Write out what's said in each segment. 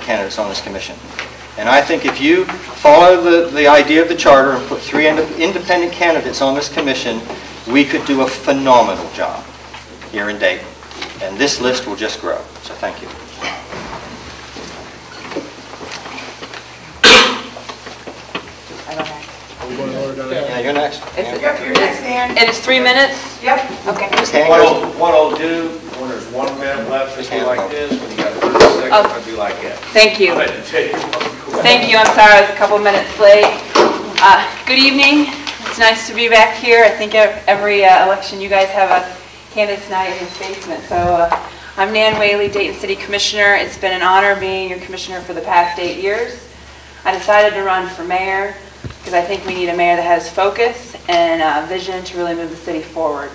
candidates on this commission. And I think if you follow the idea of the charter and put 3 independent candidates on this commission, we could do a phenomenal job here in Dayton. And this list will just grow. So thank you. Yeah, you're next. Yep, you're next, Dan. And it's 3 minutes? Yep. Okay. What I'll do when there's 1 minute left, just be like this. When you got 30 seconds, I'll be like that. Thank you. Thank you. I'm sorry I was a couple minutes late. Good evening. It's nice to be back here. I think every election you guys have a candidate's night in his basement. So I'm Nan Whaley, Dayton City Commissioner. It's been an honor being your commissioner for the past 8 years. I decided to run for mayor because I think we need a mayor that has focus and vision to really move the city forward.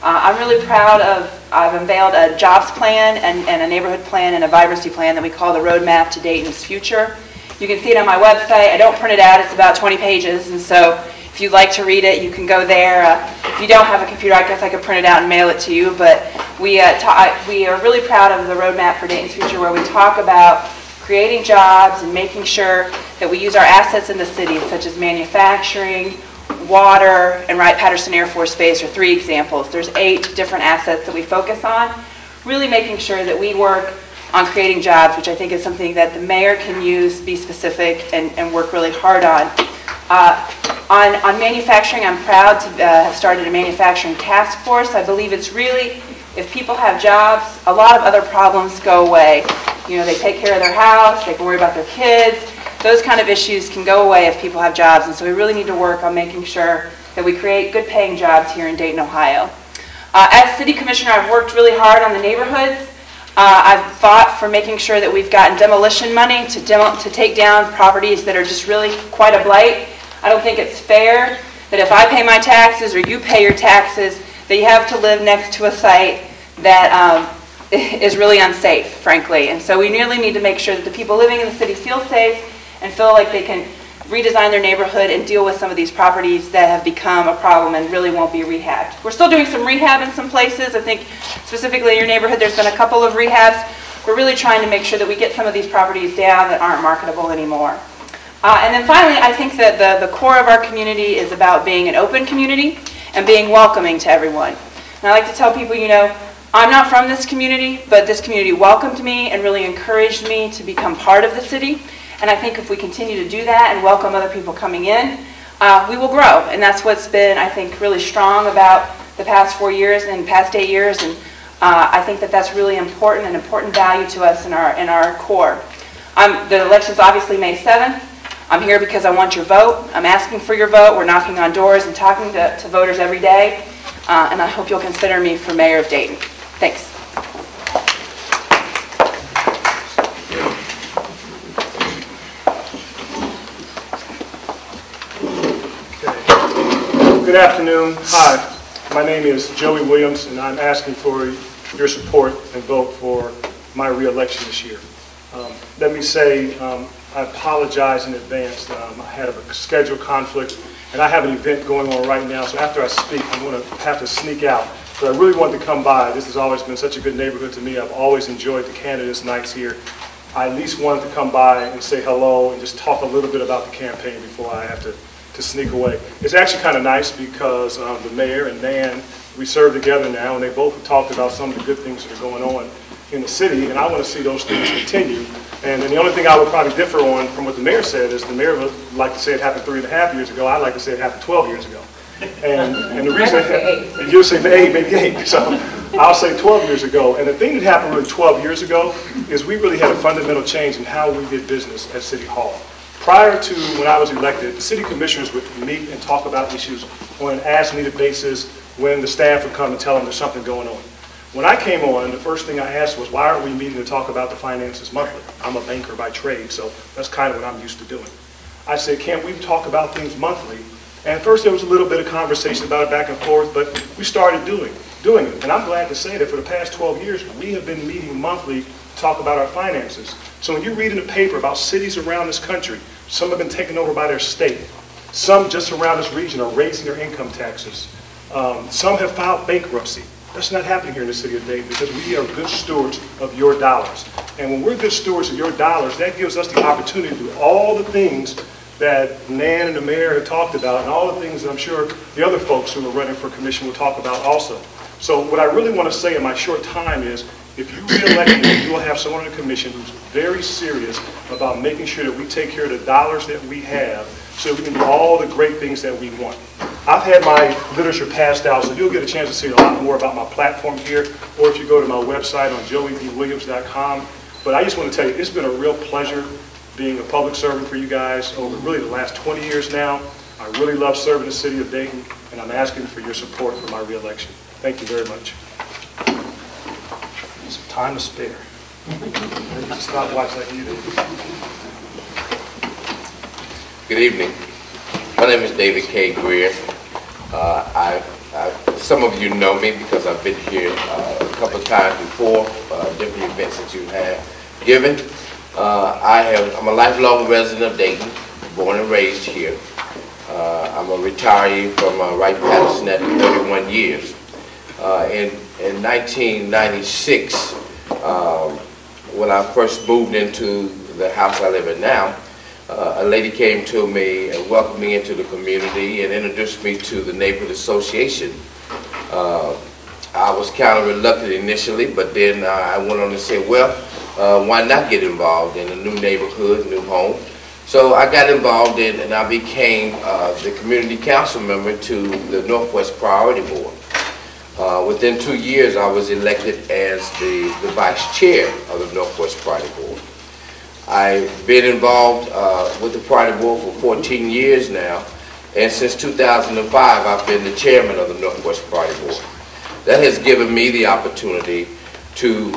I'm really proud of, I've unveiled a jobs plan and a neighborhood plan and a vibrancy plan that we call the roadmap to Dayton's future. You can see it on my website. I don't print it out. It's about 20 pages, and so if you'd like to read it, you can go there. If you don't have a computer, I guess I could print it out and mail it to you, but we are really proud of the roadmap for Dayton's future, where we talk about creating jobs and making sure that we use our assets in the city, such as manufacturing, water, and Wright-Patterson Air Force Base are 3 examples. There's 8 different assets that we focus on, really making sure that we work on creating jobs, which I think is something that the mayor can use, be specific, and work really hard on. On manufacturing, I'm proud to have started a manufacturing task force. I believe it's really, if people have jobs, a lot of other problems go away. You know, they take care of their house, they can worry about their kids. Those kind of issues can go away if people have jobs, and so we really need to work on making sure that we create good paying jobs here in Dayton, Ohio. As city commissioner, I've worked really hard on the neighborhoods. I've fought for making sure that we've gotten demolition money to take down properties that are just really quite a blight. I don't think it's fair that if I pay my taxes or you pay your taxes, that you have to live next to a site that is really unsafe, frankly. And so we really need to make sure that the people living in the city feel safe and feel like they can redesign their neighborhood and deal with some of these properties that have become a problem and really won't be rehabbed. We're still doing some rehab in some places. I think specifically in your neighborhood there's been a couple of rehabs. We're really trying to make sure that we get some of these properties down that aren't marketable anymore. And then finally, I think that the core of our community is about being an open community and being welcoming to everyone. And I like to tell people, you know, I'm not from this community, but this community welcomed me and really encouraged me to become part of the city. And I think if we continue to do that and welcome other people coming in, we will grow. And that's what's been, I think, really strong about the past 4 years and past 8 years. And I think that that's really important, an important value to us in our core. The election's obviously May 7th. I'm here because I want your vote. I'm asking for your vote. We're knocking on doors and talking to voters every day. And I hope you'll consider me for mayor of Dayton. Thanks. Good afternoon. Hi, my name is Joey Williams, and I'm asking for your support and vote for my re-election this year. Let me say I apologize in advance. I had a schedule conflict, and I have an event going on right now, so after I speak, I'm going to have to sneak out. But I really wanted to come by. This has always been such a good neighborhood to me. I've always enjoyed the candidates' nights here. I at least wanted to come by and say hello and just talk a little bit about the campaign before I have to sneak away. It's actually kind of nice because the mayor and Nan, we serve together now, and they both talked about some of the good things that are going on in the city, and I want to see those things continue. And then the only thing I would probably differ on from what the mayor said is the mayor would like to say it happened 3.5 years ago. I'd like to say it happened 12 years ago. And the reason you'll say maybe 8, so I'll say 12 years ago. And the thing that happened really 12 yees ago is we really had a fundamental change in how we did business at City Hall. Prior to when I was elected, the city commissioners would meet and talk about issues on an as-needed basis when the staff would come and tell them there's something going on. When I came on, the first thing I asked was, why aren't we meeting to talk about the finances monthly? I'm a banker by trade, so that's kind of what I'm used to doing. I said, can't we talk about things monthly? And first there was a little bit of conversation about it back and forth, but we started doing it. And I'm glad to say that for the past 12 years, we have been meeting monthly to talk about our finances. So when you read in the paper about cities around this country, some have been taken over by their state. Some just around this region are raising their income taxes. Some have filed bankruptcy. That's not happening here in the city of Dayton because we are good stewards of your dollars. And when we're good stewards of your dollars, that gives us the opportunity to do all the things that Nan and the mayor have talked about, and all the things that I'm sure the other folks who are running for commission will talk about also. So what I really want to say in my short time is, if you re-elect me, you will have someone on the commission who's very serious about making sure that we take care of the dollars that we have so we can do all the great things that we want. I've had my literature passed out, so you'll get a chance to see a lot more about my platform here, or if you go to my website on joeybwilliams.com. But I just want to tell you, it's been a real pleasure being a public servant for you guys over really the last 20 years now. I really love serving the city of Dayton, and I'm asking for your support for my re-election. Thank you very much. Some time to spare. Stopwatch like you do. Good evening. My name is David K. Greer. Some of you know me because I've been here a couple of times before, different events that you have given. I'm a lifelong resident of Dayton, born and raised here. I'm a retiree from Wright-Patterson at 31 years. In 1996, when I first moved into the house I live in now, a lady came to me and welcomed me into the community and introduced me to the neighborhood association. I was kind of reluctant initially, but then I went on to say, well, why not get involved in a new neighborhood, new home? So I got involved in, and I became the community council member to the Northwest Priority Board. Within 2 years, I was elected as the vice chair of the Northwest Priority Board. I've been involved with the Priority Board for 14 years now, and since 2005, I've been the chairman of the Northwest Priority Board. That has given me the opportunity to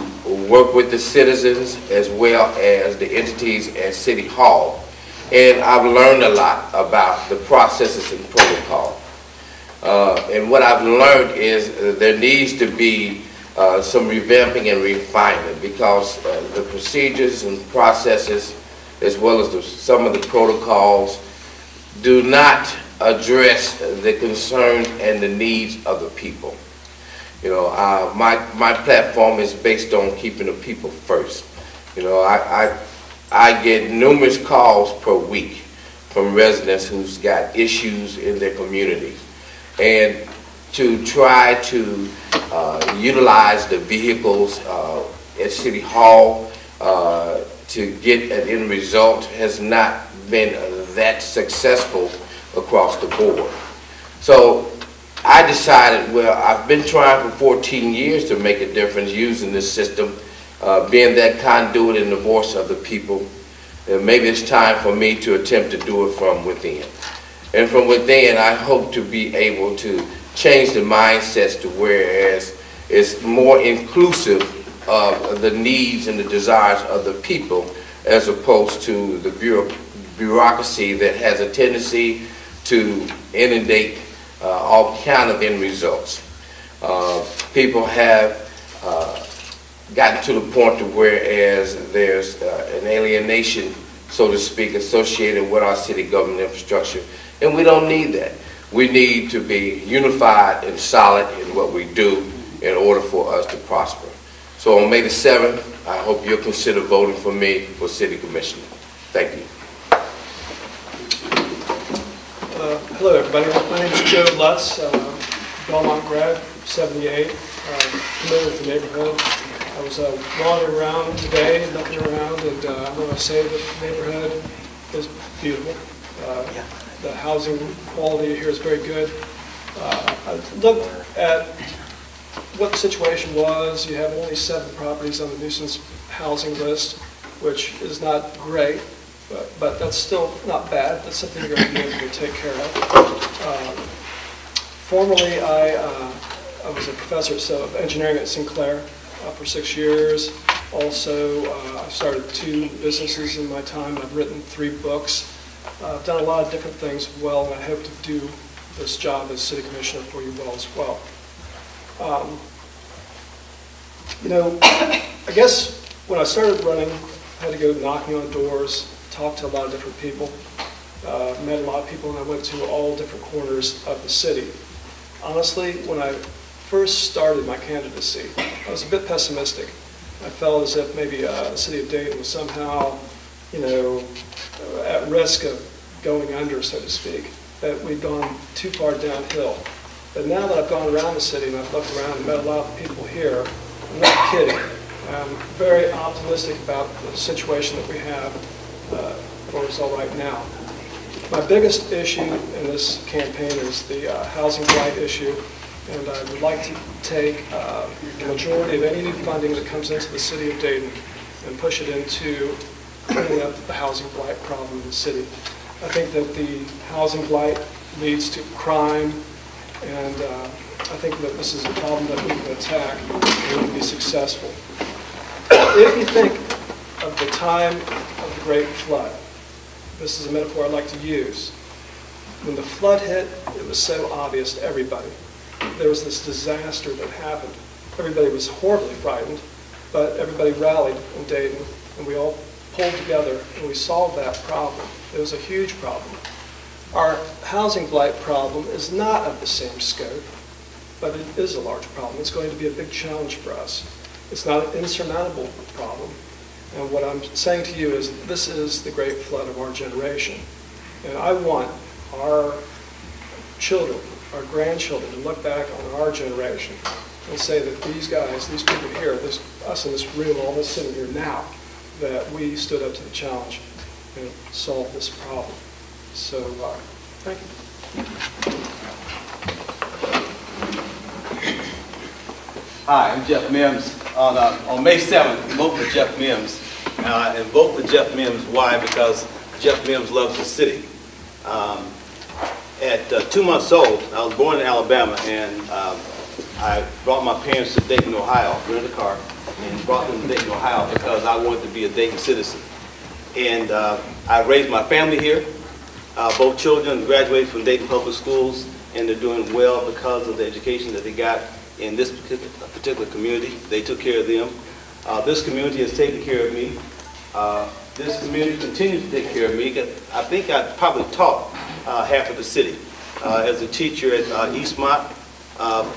work with the citizens as well as the entities at City Hall. And I've learned a lot about the processes and protocol. And what I've learned is there needs to be some revamping and refinement because the procedures and processes as well as some of the protocols do not address the concerns and the needs of the people. You know, my platform is based on keeping the people first. You know, I get numerous calls per week from residents who's got issues in their communities. And to try to utilize the vehicles at City Hall to get an end result has not been that successful across the board. So I decided, well, I've been trying for 14 years to make a difference using this system, being that conduit and the voice of the people. And maybe it's time for me to attempt to do it from within. And from within, I hope to be able to change the mindsets to whereas it's more inclusive of the needs and the desires of the people as opposed to the bureaucracy that has a tendency to inundate all kind of end results. People have gotten to the point to whereas there's an alienation, so to speak, associated with our city government infrastructure, and we don't need that. We need to be unified and solid in what we do in order for us to prosper. So on May the 7th, I hope you'll consider voting for me for City Commissioner. Thank you. Hello everybody, my name is Joe Lutz, Belmont grad, 78, familiar with the neighborhood. I was wandering around today, looking around, and I want to say that the neighborhood is beautiful. The housing quality here is very good. I looked at what the situation was. You have only 7 properties on the nuisance housing list, which is not great. But that's still not bad. That's something you're going to be able to take care of. Formerly, I was a professor of engineering at Sinclair for 6 years. Also, I started 2 businesses in my time. I've written 3 books. I've done a lot of different things well, and I hope to do this job as city commissioner for you well as well. You know, I guess when I started running, I had to go knocking on doors, talk to a lot of different people, met a lot of people, and I went to all different corners of the city. Honestly, when I first started my candidacy, I was a bit pessimistic. I felt as if maybe the city of Dayton was somehow, at risk of going under, so to speak, that we'd gone too far downhill. But now that I've gone around the city and I've looked around and met a lot of people here, I'm not kidding. I'm very optimistic about the situation that we have for us all right now. My biggest issue in this campaign is the housing blight issue, and I would like to take the majority of any new funding that comes into the city of Dayton and push it into cleaning up the housing blight problem in the city. I think that the housing blight leads to crime, and I think that this is a problem that we can attack and we can be successful. If you think of the time of the Great Flood, this is a metaphor I like to use. When the flood hit, it was so obvious to everybody. There was this disaster that happened. Everybody was horribly frightened, but everybody rallied in Dayton, and we all pulled together, and we solved that problem. It was a huge problem. Our housing blight problem is not of the same scope, but it is a large problem. It's going to be a big challenge for us. It's not an insurmountable problem. And what I'm saying to you is this is the great flood of our generation. And I want our children, our grandchildren, to look back on our generation and say that these guys, these people here, us in this room, all of us sitting here now, that we stood up to the challenge and solved this problem. So, thank you. Hi, I'm Jeff Mims. On May 7th, vote for Jeff Mims. And vote for Jeff Mims. Why? Because Jeff Mims loves the city. At 2 months old, I was born in Alabama, and I brought my parents to Dayton, Ohio, rented a car, and brought them to Dayton, Ohio because I wanted to be a Dayton citizen. And I raised my family here. Both children graduated from Dayton Public Schools, and they're doing well because of the education that they got in this particular community. They took care of them. This community has taken care of me. This community continues to take care of me. I think I probably taught half of the city. As a teacher at Eastmont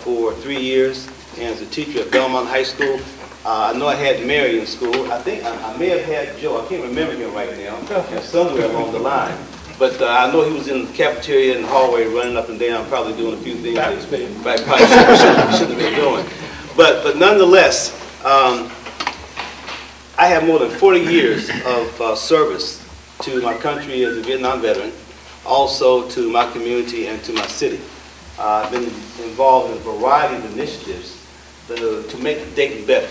for 3 years, and as a teacher at Belmont High School. I know I had Mary in school. I think I may have had Joe. I can't remember him right now. Somewhere along the line. But I know he was in the cafeteria and the hallway running up and down, probably doing a few things that I probably shouldn't have been doing. But nonetheless, I have more than 40 years of service to my country as a Vietnam veteran, also to my community and to my city. I've been involved in a variety of initiatives to make Dayton better.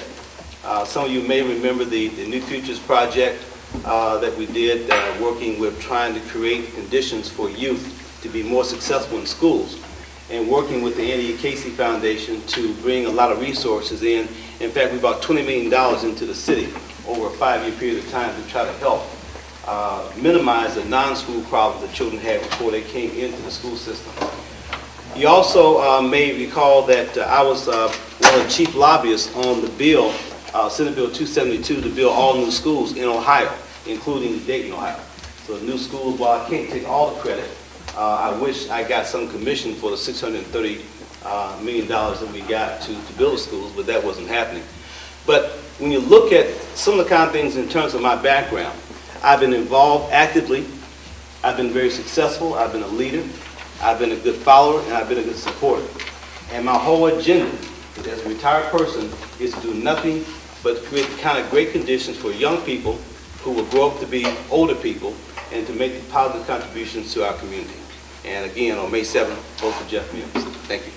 Some of you may remember the New Futures Project that we did, working with trying to create conditions for youth to be more successful in schools, and working with the Andy Casey Foundation to bring a lot of resources in. In fact, we brought $20 million into the city over a 5-year period of time to try to help minimize the non-school problems that children had before they came into the school system. You also may recall that I was one of the chief lobbyists on the bill, Senate Bill 272, to build all new schools in Ohio, including Dayton, Ohio. So new schools, while I can't take all the credit, I wish I got some commission for the $630 million that we got to build the schools, but that wasn't happening. But when you look at some of the kind of things in terms of my background, I've been involved actively, I've been very successful, I've been a leader, I've been a good follower, and I've been a good supporter. And my whole agenda as a retired person is to do nothing but create the kind of great conditions for young people who will grow up to be older people and to make positive contributions to our community. And again, on May 7th, vote for Jeff Mims. Thank you.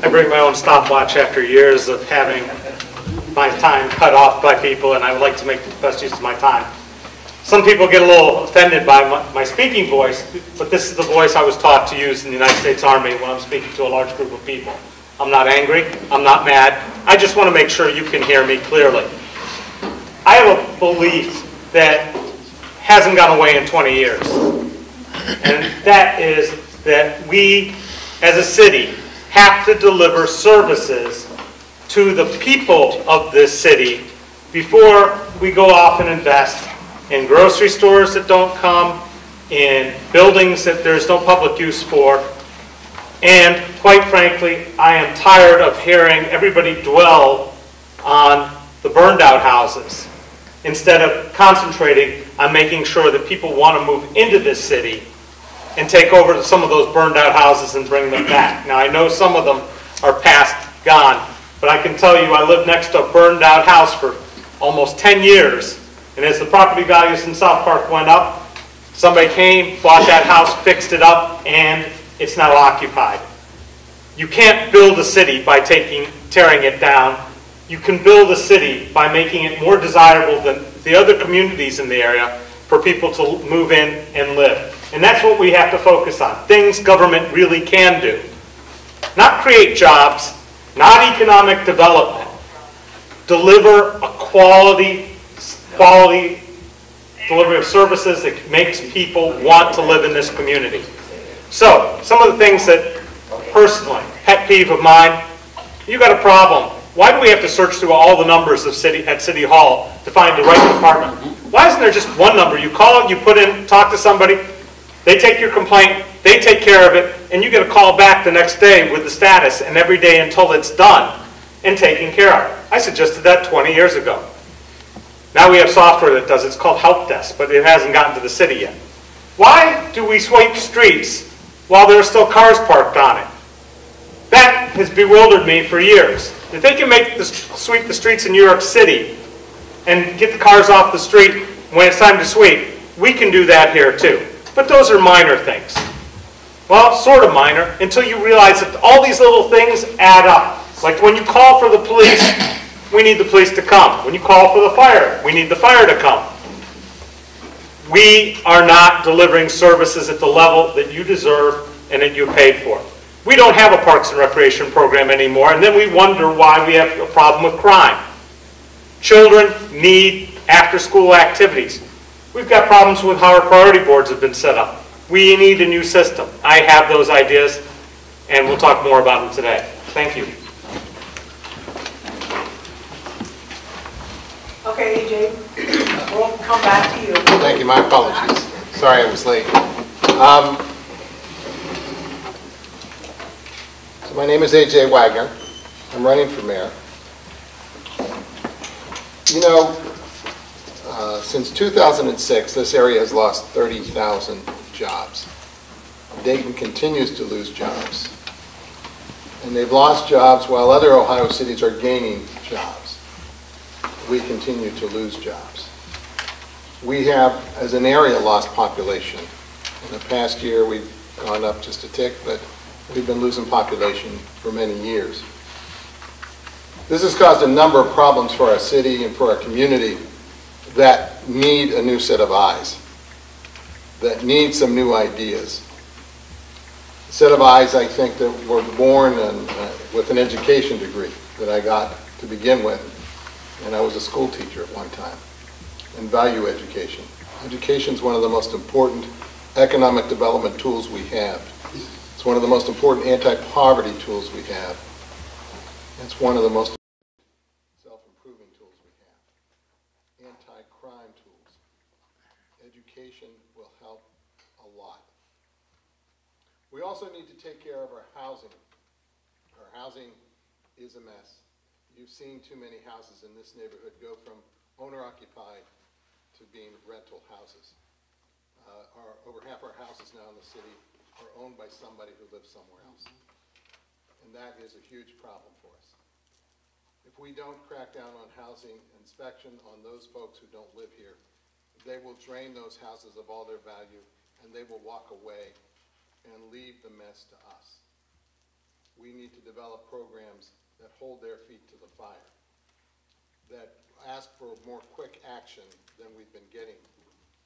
I bring my own stopwatch after years of having my time cut off by people, and I would like to make the best use of my time. Some people get a little offended by my speaking voice, but this is the voice I was taught to use in the United States Army when I'm speaking to a large group of people. I'm not angry, I'm not mad, I just want to make sure you can hear me clearly. I have a belief that hasn't gone away in 20 years, and that is that we, as a city, have to deliver services to the people of this city before we go off and invest in grocery stores that don't come, in buildings that there's no public use for. And quite frankly, I am tired of hearing everybody dwell on the burned out houses instead of concentrating on making sure that people want to move into this city and take over some of those burned out houses and bring them back. Now, I know some of them are past, gone, but I can tell you I lived next to a burned out house for almost 10 years, and as the property values in South Park went up, somebody came, bought that house, fixed it up, and it's now occupied. You can't build a city by tearing it down. You can build a city by making it more desirable than the other communities in the area for people to move in and live. And that's what we have to focus on. Things government really can do. Not create jobs, not economic development. Deliver a quality delivery of services that makes people want to live in this community. So, some of the things that, personally, pet peeve of mine, you got a problem. Why do we have to search through all the numbers of at City Hall to find the right department? Why isn't there just one number? You call it, you put in, talk to somebody, they take your complaint, they take care of it, and you get a call back the next day with the status, and every day until it's done and taken care of. I suggested that 20 years ago. Now we have software that does it. It's called Help Desk, but it hasn't gotten to the city yet. Why do we sweep streets while there are still cars parked on it? That has bewildered me for years. If they can sweep the streets in New York City and get the cars off the street when it's time to sweep, we can do that here too. But those are minor things. Well, sort of minor, until you realize that all these little things add up. Like when you call for the police, we need the police to come. When you call for the fire, we need the fire to come. We are not delivering services at the level that you deserve and that you paid for. We don't have a Parks and Recreation program anymore, and then we wonder why we have a problem with crime. Children need after-school activities. We've got problems with how our priority boards have been set up. We need a new system. I have those ideas, and we'll talk more about them today. Thank you. Okay, AJ, we'll come back to you. Thank you. My apologies. Sorry I was late. So my name is AJ Wagner. I'm running for mayor. You know, since 2006, this area has lost 30,000 jobs. Dayton continues to lose jobs. And they've lost jobs while other Ohio cities are gaining jobs. We continue to lose jobs. We have, as an area, lost population. In the past year, we've gone up just a tick, but we've been losing population for many years. This has caused a number of problems for our city and for our community that need a new set of eyes, that need some new ideas. A set of eyes, I think, that were born with an education degree that I got to begin with. And I was a school teacher at one time, and value education. Education is one of the most important economic development tools we have. It's one of the most important anti-poverty tools we have. It's one of the most self-improving tools we have. Anti-crime tools. Education will help a lot. We also need to take care of our housing. Our housing is a mess. You've seen too many houses in this neighborhood go from owner-occupied to being rental houses. Over half our houses now in the city are owned by somebody who lives somewhere else. And that is a huge problem for us. If we don't crack down on housing inspection on those folks who don't live here, they will drain those houses of all their value, and they will walk away and leave the mess to us. We need to develop programs that hold their feet to the fire, that ask for more quick action than we've been getting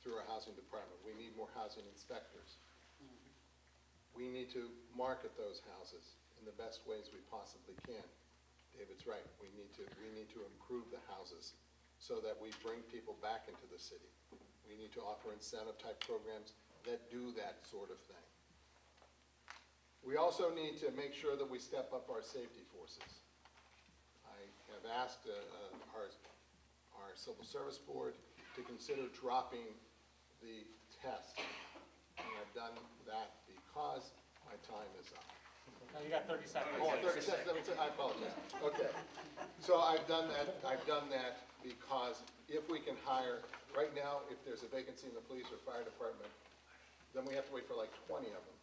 through our housing department. We need more housing inspectors. We need to market those houses in the best ways we possibly can. David's right. We need to improve the houses so that we bring people back into the city. We need to offer incentive-type programs that do that sort of thing. We also need to make sure that we step up our safety forces. I have asked our our Civil Service Board to consider dropping the test. And I've done that because my time is up. Now you got 30 seconds. Oh, 30 seconds, I apologize. Okay. So I've done that because if we can hire, right now, if there's a vacancy in the police or fire department, then we have to wait for like 20 of them.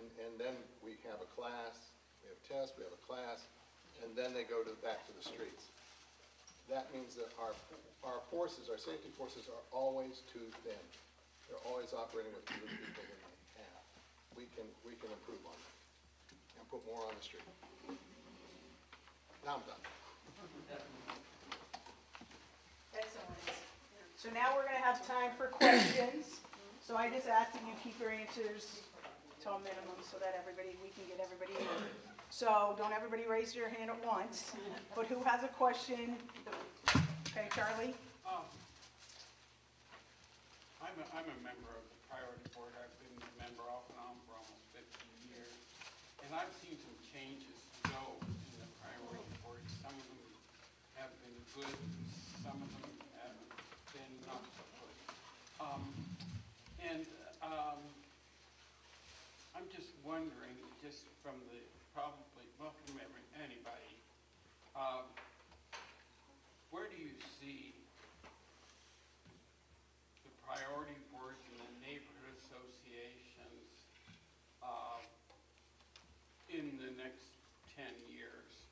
And then we have a class, we have tests, we have a class, and then they go back to the streets. That means that our forces, our safety forces are always too thin. They're always operating with fewer people than they have. We can improve on that and put more on the street. Now I'm done. Excellent. So now we're going to have time for questions. So I just ask that you keep your answers to a minimum so that we can get everybody in. So don't everybody raise your hand at once, but who has a question? Okay, Charlie? I'm a member of the Priority Board. I've been a member off and on for almost 15 years. And I've seen some changes go in the Priority Board. Some of them have been good, some of them have been not so good. I'm just wondering, just from the probably, well, from anybody, where do you see the priority boards and the neighborhood associations in the next 10 years?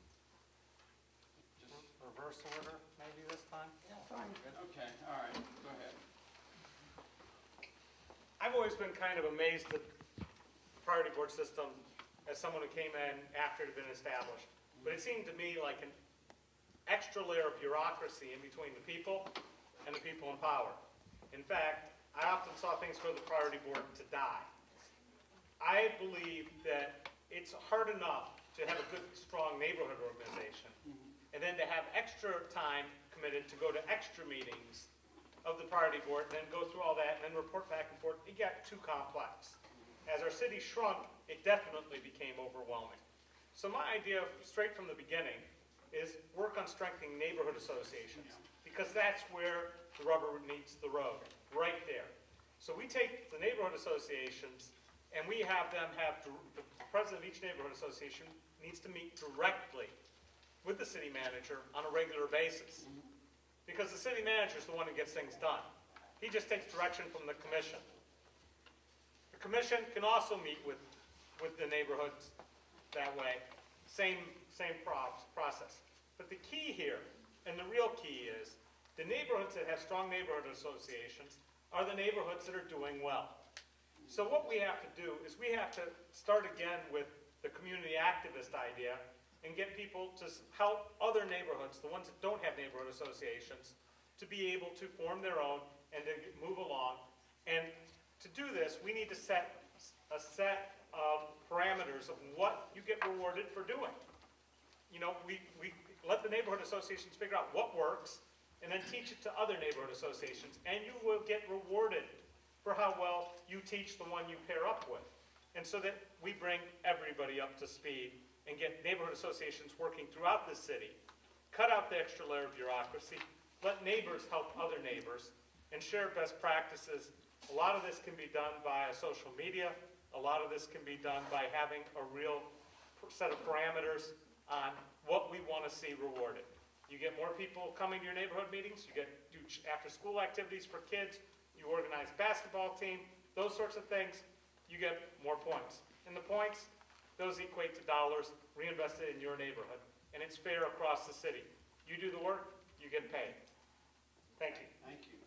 Just reverse order, maybe this time? Yeah, fine. Okay, all right, go ahead. I've always been kind of amazed at the priority board system as someone who came in after it had been established. But it seemed to me like an extra layer of bureaucracy in between the people and the people in power. In fact, I often saw things for the priority board to die. I believe that it's hard enough to have a good, strong neighborhood organization, and then to have extra time committed to go to extra meetings of the priority board, and then go through all that, and then report back and forth. It got too complex. As our city shrunk, it definitely became overwhelming. So my idea, straight from the beginning, is work on strengthening neighborhood associations, because that's where the rubber meets the road, right there. So we take the neighborhood associations, and we have them have, the president of each neighborhood association needs to meet directly with the city manager on a regular basis. Because the city manager is the one who gets things done. He just takes direction from the commission. The commission can also meet with the neighborhoods that way. Same process. But the key here, and the real key is, the neighborhoods that have strong neighborhood associations are the neighborhoods that are doing well. So what we have to do is we have to start again with the community activist idea and get people to help other neighborhoods, the ones that don't have neighborhood associations, to be able to form their own and to move along. And to do this, we need to set a set of parameters of what you get rewarded for doing. You know, we let the neighborhood associations figure out what works and then teach it to other neighborhood associations. And you will get rewarded for how well you teach the one you pair up with. And so that we bring everybody up to speed and get neighborhood associations working throughout the city. Cut out the extra layer of bureaucracy. Let neighbors help other neighbors and share best practices. A lot of this can be done via social media. A lot of this can be done by having a real set of parameters on what we want to see rewarded. You get more people coming to your neighborhood meetings. You do after-school activities for kids. You organize basketball team. Those sorts of things. You get more points. And the points, those equate to dollars reinvested in your neighborhood. And it's fair across the city. You do the work, you get paid. Thank you. Thank you.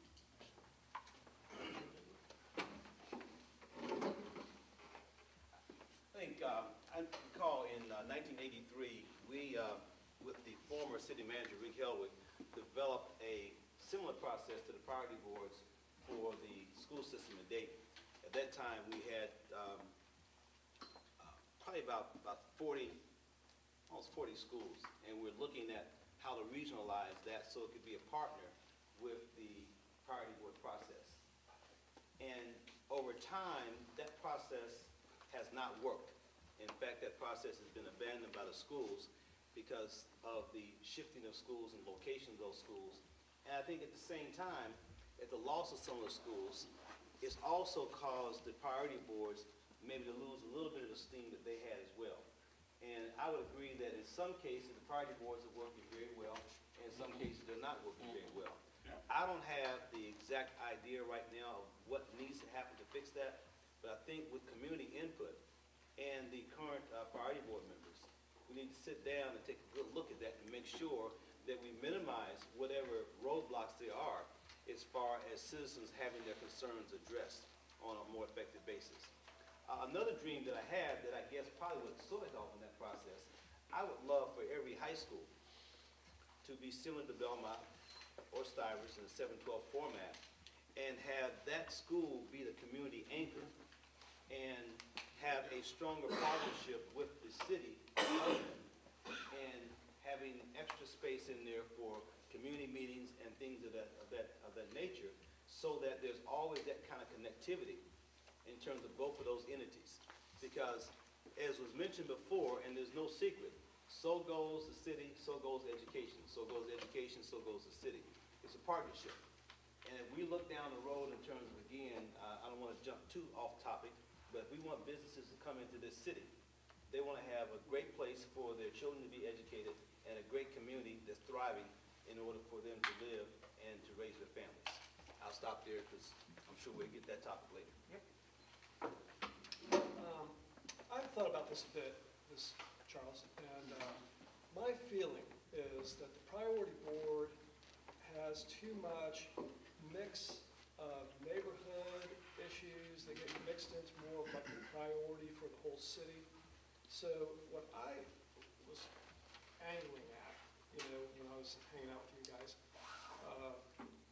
I think, I recall in 1983, we, with the former city manager, Rick Helwig, developed a similar process to the priority boards for the school system in Dayton. At that time, we had probably about 40, almost 40 schools, and we're looking at how to regionalize that so it could be a partner with the priority board process. And over time, that process has not worked. In fact, that process has been abandoned by the schools because of the shifting of schools and location of those schools And I think at the same time, at the loss of some of the schools, it's also caused the priority boards maybe to lose a little bit of the steam that they had as well. And I would agree that in some cases, the priority boards are working very well, and in some cases, they're not working very well. I don't have the exact idea right now of what needs to happen to fix that, but I think with community input and the current priority board members, we need to sit down and take a good look at that and make sure that we minimize whatever roadblocks there are as far as citizens having their concerns addressed on a more effective basis. Another dream that I have that I guess probably would sort of help in that process, I would love for every high school to be similar to Belmont or Stivers in the 7-12 format and have that school be the community anchor and have a stronger partnership with the city and having extra space in there for community meetings and things of that nature, so that there's always that kind of connectivity in terms of both of those entities. Because as was mentioned before, and there's no secret, so goes the city, so goes education. So goes education, so goes the city. It's a partnership. And if we look down the road in terms of, again, I don't want to jump too off topic, but if we want businesses to come into this city, they want to have a great place for their children to be educated and a great community that's thriving in order for them to live and to raise their families. I'll stop there because I'm sure we'll get that topic later. Yep. I've thought about this a bit, Charles, and my feeling is that the priority board has too much mix of neighborhood issues. They get mixed into more of like the priority for the whole city. So what I was angling at, when I was hanging out with you guys,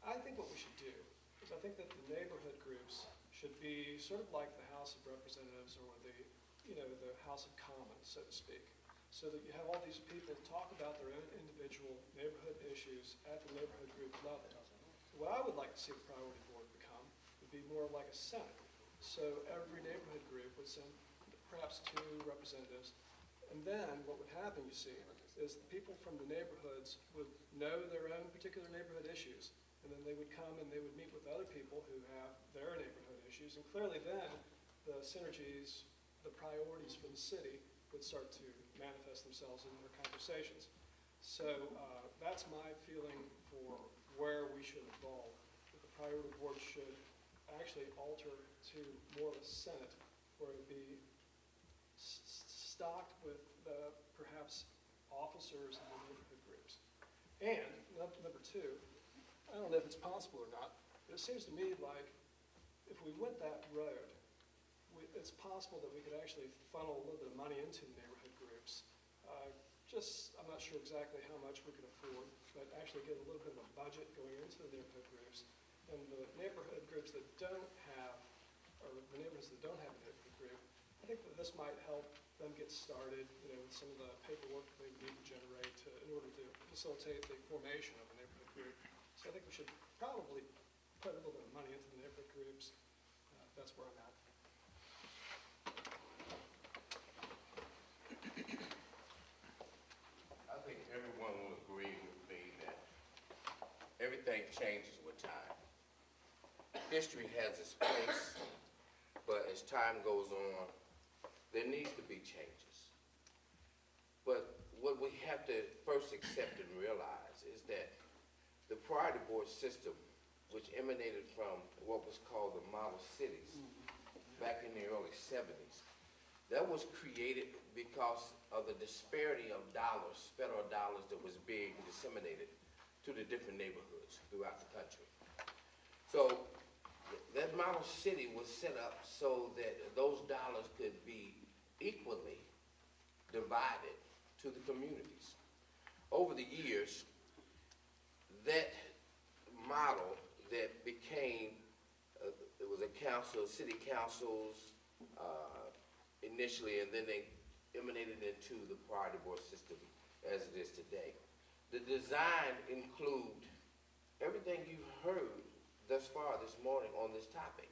I think what we should do is I think that the neighborhood groups should be sort of like the House of Representatives or the House of Commons, so to speak, so that you have all these people talk about their own individual neighborhood issues at the neighborhood group level. What I would like to see the priority board become would be more like a Senate. So every neighborhood group would send perhaps 2 representatives, and then what would happen, you see, is the people from the neighborhoods would know their own particular neighborhood issues, and then they would come and they would meet with other people who have their neighborhood issues, and clearly then the synergies, the priorities for the city would start to manifest themselves in their conversations. So that's my feeling for where we should evolve. That the priority board should actually alter to more of a Senate, where it would be stocked with perhaps officers in the neighborhood groups. And number 2, I don't know if it's possible or not, but it seems to me like if we went that road, it's possible that we could actually funnel a little bit of money into the neighborhood groups. I'm not sure exactly how much we could afford, but actually get a little bit of a budget going into the neighborhood groups. And the neighborhood groups that don't have, or the neighborhoods that don't have a neighborhood group, I think that this might help them get started, with some of the paperwork they need to generate in order to facilitate the formation of a neighborhood group. So I think we should probably put a little bit of money into the neighborhood groups. That's where I'm at. I think everyone will agree with me that everything changes with time. History has its place, but as time goes on, there needs to be changes. But what we have to first accept and realize is that the priority board system, which emanated from what was called the model cities back in the early 70s, that was created because of the disparity of dollars, federal dollars, that was being disseminated to the different neighborhoods throughout the country. So that model city was set up so that those dollars could be equally divided to the communities. Over the years, that model that became, it was a council, city councils initially, and then they emanated into the priority board system as it is today. The design include everything you've heard thus far this morning on this topic.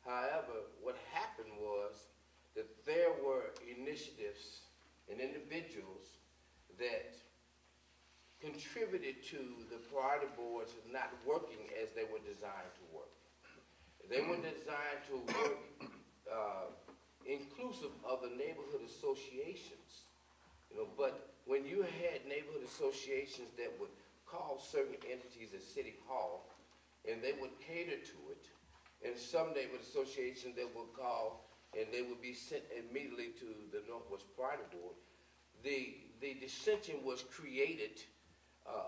However, what happened was that there were initiatives and individuals that contributed contributed to the priority boards not working as they were designed to work. They were designed to work inclusive of the neighborhood associations, you know, but when you had neighborhood associations that would call certain entities at City Hall and they would cater to it, and some neighborhood associations that would call and they would be sent immediately to the Northwest Priority Board, the dissension was created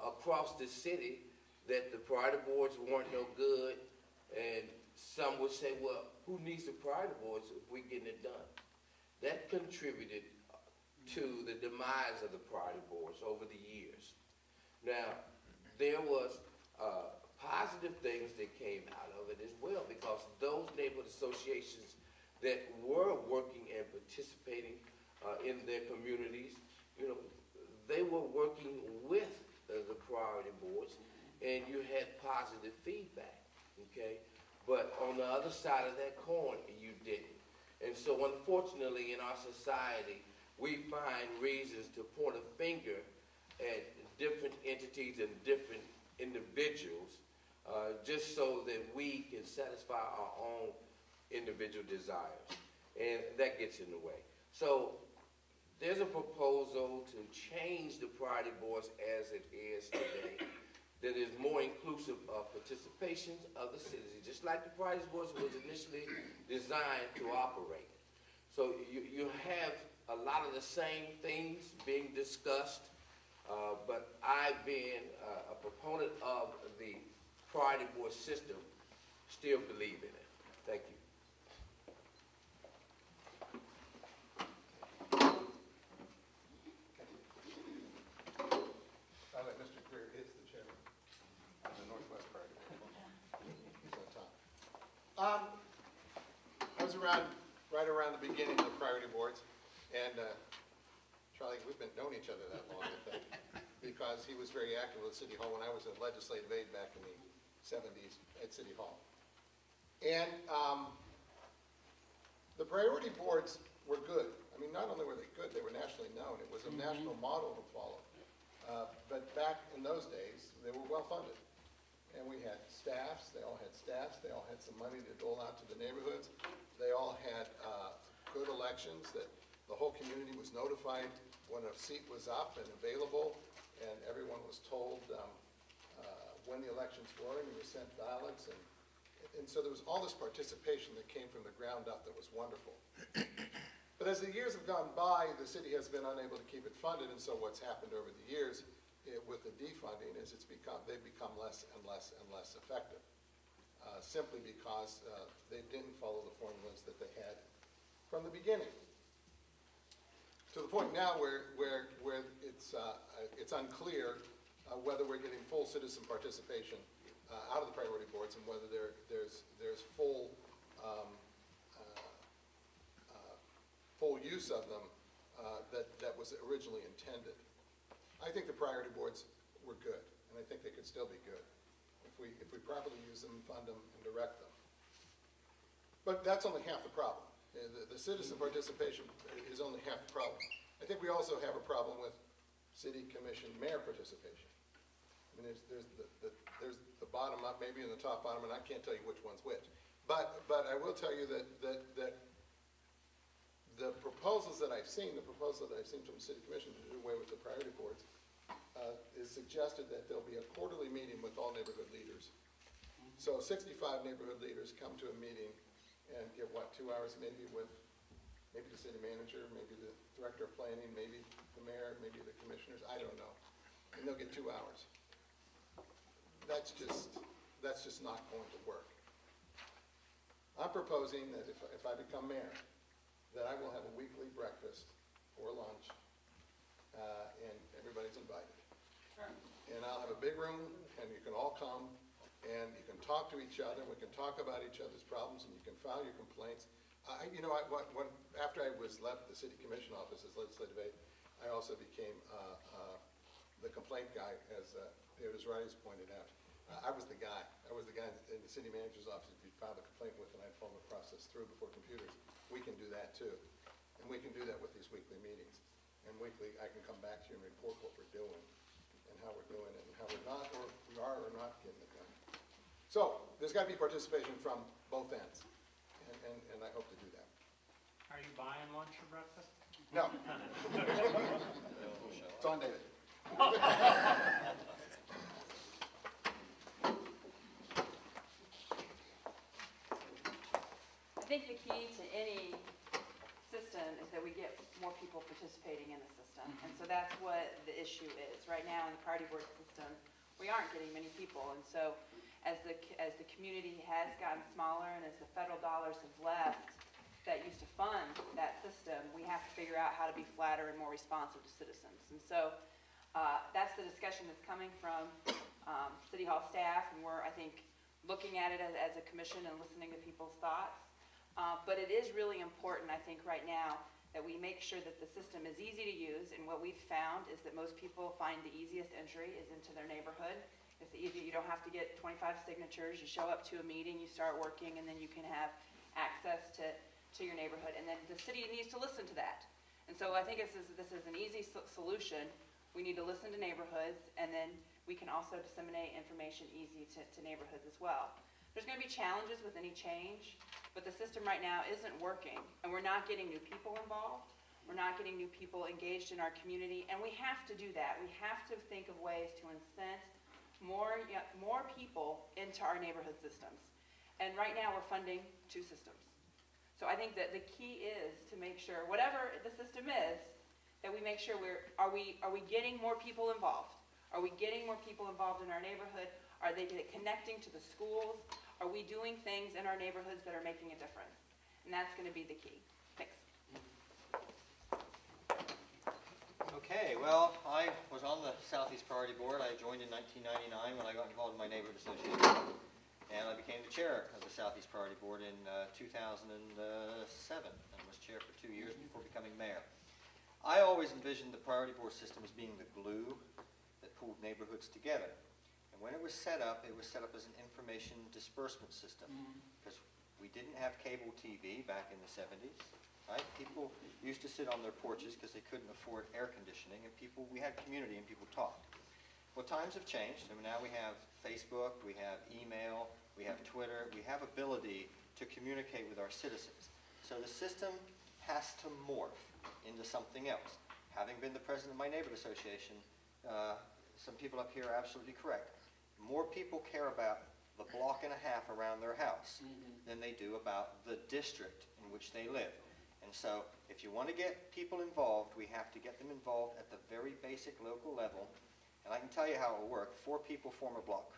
across the city that the priority boards weren't no good, and some would say, well, who needs the priority boards if we're getting it done? That contributed to the demise of the priority boards over the years. Now, there was positive things that came out of it as well, because those neighborhood associations that were working and participating in their communities, you know, they were working with the priority boards, and you had positive feedback, okay? But on the other side of that coin, you didn't. And so unfortunately in our society, we find reasons to point a finger at different entities and different individuals just so that we can satisfy our own individual desires. And that gets in the way. So there's a proposal to change the priority boards as it is today that is more inclusive of participation of the citizens, just like the priority boards was initially designed to operate. So you have a lot of the same things being discussed, but I, being a proponent of the priority board system, still believe in it. Thank you. I'll let Mr. Greer is the chairman of the Northwest Priority Board. He's on top. I was right around the beginning of the priority boards, and Charlie, we've been known each other that long, I think, because he was very active with City Hall when I was a legislative aide back in the 70s at City Hall. And the priority boards were good. I mean, not only were they good, they were nationally known. It was a national model to follow. But back in those days, they were well funded. And we had staffs, they all had some money to dole out to the neighborhoods. They all had good elections that the whole community was notified when a seat was up and available, and everyone was told when the elections were, and you were sent ballots. And so there was all this participation that came from the ground up that was wonderful. But as the years have gone by, the city has been unable to keep it funded, and so what's happened over the years with the defunding is they've become less and less and less effective, simply because they didn't follow the formulas that they had from the beginning. To the point now where it's unclear whether we're getting full citizen participation out of the priority boards and whether there's full full use of them that was originally intended. I think the priority boards were good, and I think they could still be good if we properly use them, fund them, and direct them. But that's only half the problem. The citizen participation is only half the problem. I think we also have a problem with city commission mayor participation. I mean, there's the bottom up, maybe in the top bottom, and I can't tell you which one's which. But I will tell you that the proposals that I've seen, from the city commission to do away with the priority boards, is suggested that there'll be a quarterly meeting with all neighborhood leaders. So 65 neighborhood leaders come to a meeting and get, 2 hours maybe with maybe the city manager, maybe the director of planning, maybe the mayor, maybe the commissioners, I don't know. And they'll get 2 hours. That's just not going to work. I'm proposing that if I become mayor, that I will have a weekly breakfast or lunch, and everybody's invited. And I'll have a big room, and you can all come, and you can talk to each other, and we can talk about each other's problems, and you can file your complaints. After I left the city commission office as legislative aide, I also became the complaint guy, as David Esrati has pointed out. I was the guy in the city manager's office if you filed a complaint with, and I'd follow the process through before computers. We can do that too. And we can do that with these weekly meetings. And weekly, I can come back to you and report what we're doing and and how we're doing it, and how we're not, or we are or not getting it done. So, there's got to be participation from both ends, and I hope to do that. Are you buying lunch or breakfast? No. It's on David. I think the key to any system is that we get more people participating in the system. And so that's what the issue is. Right now in the priority board system, we aren't getting many people. And so as the community has gotten smaller and as the federal dollars have left that used to fund that system, we have to figure out how to be flatter and more responsive to citizens. And so that's the discussion that's coming from City Hall staff, and we're, I think, looking at it as a commission and listening to people's thoughts. But it is really important, I think, right now that we make sure that the system is easy to use, and what we've found is that most people find the easiest entry is into their neighborhood. It's easy, you don't have to get 25 signatures, you show up to a meeting, you start working, and then you can have access to your neighborhood, and then the city needs to listen to that. And so I think this is an easy solution. We need to listen to neighborhoods, and then we can also disseminate information easy to neighborhoods as well. There's going to be challenges with any change, but the system right now isn't working, and we're not getting new people involved. We're not getting new people engaged in our community, and we have to do that. We have to think of ways to incent more people into our neighborhood systems. And right now we're funding 2 systems. So I think that the key is to make sure, whatever the system is, that we make sure are we getting more people involved? Are we getting more people involved in our neighborhood? Are they connecting to the schools? Are we doing things in our neighborhoods that are making a difference? And that's going to be the key. Thanks. Okay, well, I was on the Southeast Priority Board. I joined in 1999 when I got involved in my neighborhood association. And I became the chair of the Southeast Priority Board in 2007 and was chair for 2 years before becoming mayor. I always envisioned the priority board system as being the glue that pulled neighborhoods together. And when it was set up as an information disbursement system, because we didn't have cable TV back in the 70s, right? People used to sit on their porches because they couldn't afford air conditioning, and we had community and people talked. Well, times have changed. I mean, now we have Facebook, we have email, we have Twitter, we have ability to communicate with our citizens. So the system has to morph into something else. Having been the president of my neighborhood association, some people up here are absolutely correct. More people care about the block and a half around their house than they do about the district in which they live. And so if you want to get people involved, we have to get them involved at the very basic local level. And I can tell you how it will work. 4 people form a block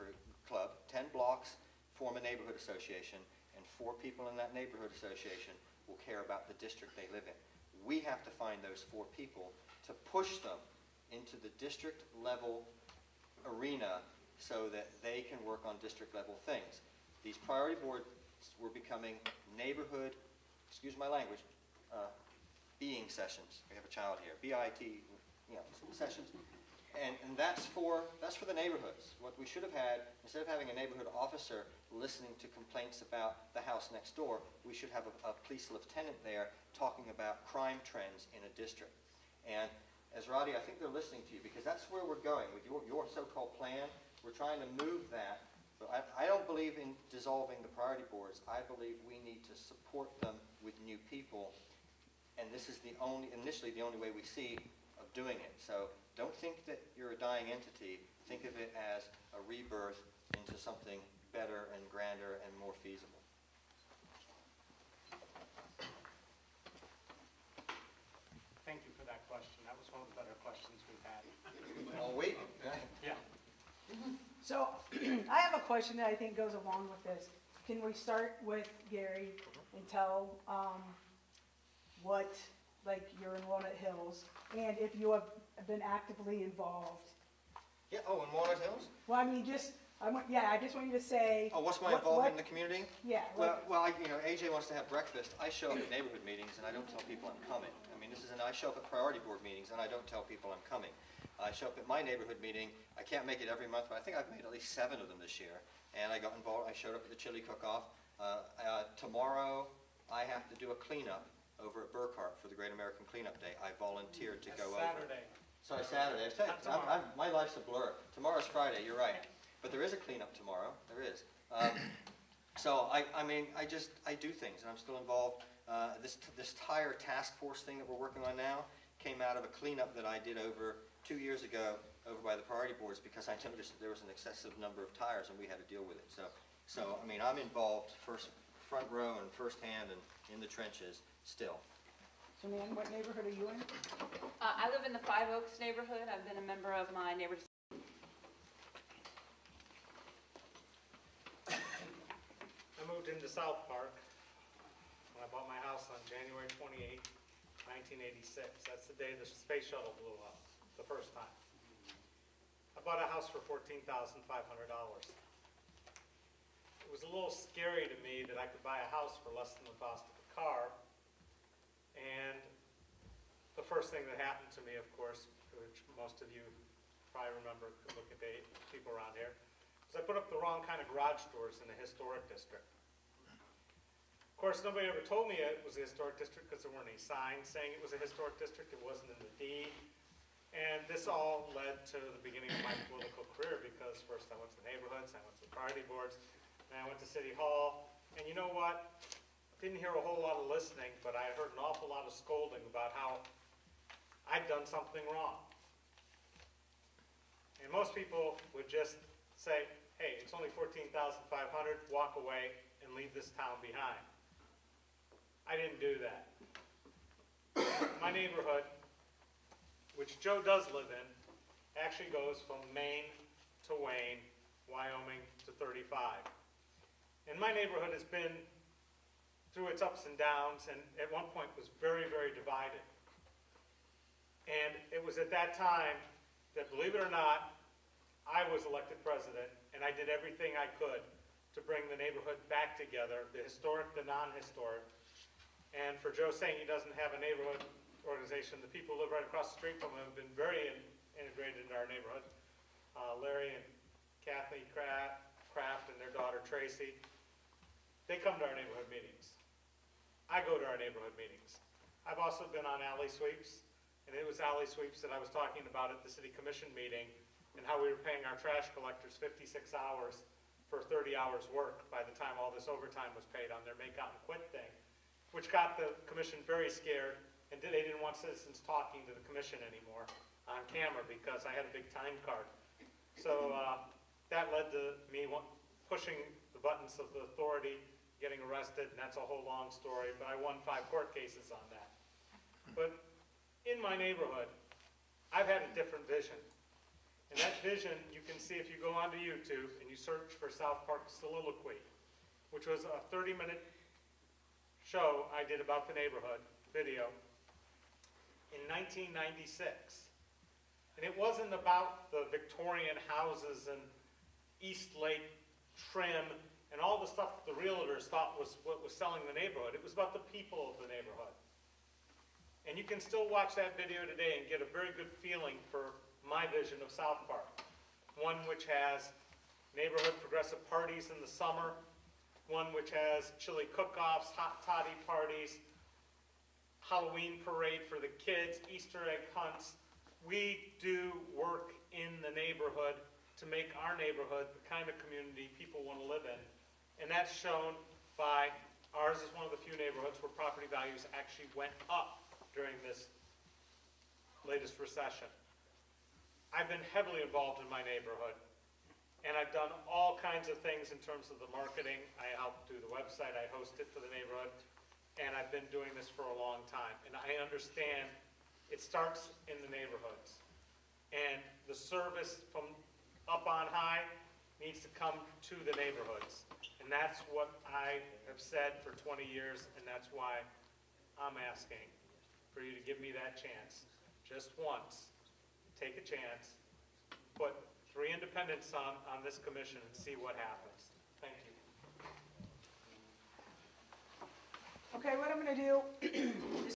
club, 10 blocks form a neighborhood association, and 4 people in that neighborhood association will care about the district they live in. We have to find those 4 people to push them into the district level arena so that they can work on district level things. These priority boards were becoming neighborhood, excuse my language, being sessions. We have a child here, BIT, sessions. And that's for the neighborhoods. What we should have had, instead of having a neighborhood officer listening to complaints about the house next door, we should have a police lieutenant there talking about crime trends in a district. And Esrati, I think they're listening to you because that's where we're going with your so-called plan. We're trying to move that. But I don't believe in dissolving the priority boards. I believe we need to support them with new people. And this is initially the only way we see of doing it. So don't think that you're a dying entity. Think of it as a rebirth into something better and grander and more feasible. Thank you for that question. That was one of the better questions we've had. All wait. Yeah. So I have a question that I think goes along with this. Can we start with Gary and tell what, like, you're in Walnut Hills, and if you have been actively involved? Yeah. Oh, in Walnut Hills? Well, I mean, I just want you to say. Oh, what's my involvement in the community? Yeah. Well, AJ wants to have breakfast. I show up at neighborhood meetings and I don't tell people I'm coming. I mean, I show up at priority board meetings and I don't tell people I'm coming. I show up at my neighborhood meeting. I can't make it every month, but I think I've made at least 7 of them this year. And I got involved. I showed up at the chili cook-off. Tomorrow, I have to do a cleanup over at Burkhart for the Great American Cleanup Day. I volunteered to go over. Saturday. Sorry, Saturday. I tell you, my life's a blur. Tomorrow's Friday, you're right. But there is a cleanup tomorrow, there is. So, I mean, I do things, and I'm still involved. This tire task force thing that we're working on now came out of a cleanup that I did over 2 years ago over by the priority boards, because I noticed that there was an excessive number of tires and we had to deal with it. So I mean, I'm involved front row and first hand and in the trenches still. So, Nan, what neighborhood are you in? I live in the Five Oaks neighborhood. I've been a member of my neighborhood. I moved into South Park when I bought my house on January 28, 1986. That's the day the space shuttle blew up, the first time. I bought a house for $14,500. It was a little scary to me that I could buy a house for less than the cost of a car. And the first thing that happened to me, of course, which most of you probably remember, could look at the people around here, was I put up the wrong kind of garage doors in the historic district. Of course, nobody ever told me it was a historic district because there weren't any signs saying it was a historic district. It wasn't in the deed. And this all led to the beginning of my political career, because first I went to the neighborhoods, I went to the priority boards, and I went to City Hall. And you know what? Didn't hear a whole lot of listening, but I heard an awful lot of scolding about how I'd done something wrong. And most people would just say, hey, it's only $14,500, walk away and leave this town behind. I didn't do that. My neighborhood, which Joe does live in, actually goes from Maine to Wayne, Wyoming to 35. And my neighborhood has been through its ups and downs, and at one point was very, very divided. And it was at that time that, believe it or not, I was elected president, and I did everything I could to bring the neighborhood back together, the historic, the non-historic. And for Joe saying he doesn't have a neighborhood organization, the people who live right across the street from him have been very integrated into our neighborhood. Larry and Kathy Kraft and their daughter Tracy, they come to our neighborhood meetings. I go to our neighborhood meetings. I've also been on alley sweeps, and it was alley sweeps that I was talking about at the city commission meeting, and how we were paying our trash collectors 56 hours for 30 hours work by the time all this overtime was paid on their make out and quit thing, which got the commission very scared, and they didn't want citizens talking to the commission anymore on camera because I had a big time card. So that led to me pushing the buttons of the authority, getting arrested, and that's a whole long story, but I won 5 court cases on that. But in my neighborhood, I've had a different vision. And that vision, you can see if you go onto YouTube and you search for South Park Soliloquy, which was a 30-minute show I did about the neighborhood, video, in 1996. And it wasn't about the Victorian houses and East Lake trim and all the stuff that the realtors thought was what was selling the neighborhood. It was about the people of the neighborhood. And you can still watch that video today and get a very good feeling for my vision of South Park. One which has neighborhood progressive parties in the summer, one which has chili cook-offs, hot toddy parties, Halloween parade for the kids, Easter egg hunts. We do work in the neighborhood to make our neighborhood the kind of community people want to live in. And that's shown by, ours is one of the few neighborhoods where property values actually went up during this latest recession. I've been heavily involved in my neighborhood, and I've done all kinds of things in terms of the marketing. I help do the website, I host it for the neighborhood, and I've been doing this for a long time. And I understand it starts in the neighborhoods. And the service from up on high needs to come to the neighborhoods. And that's what I have said for 20 years, and that's why I'm asking for you to give me that chance. Just once. Take a chance. Put 3 independents on this commission and see what happens. Thank you. Okay, what I'm going to do is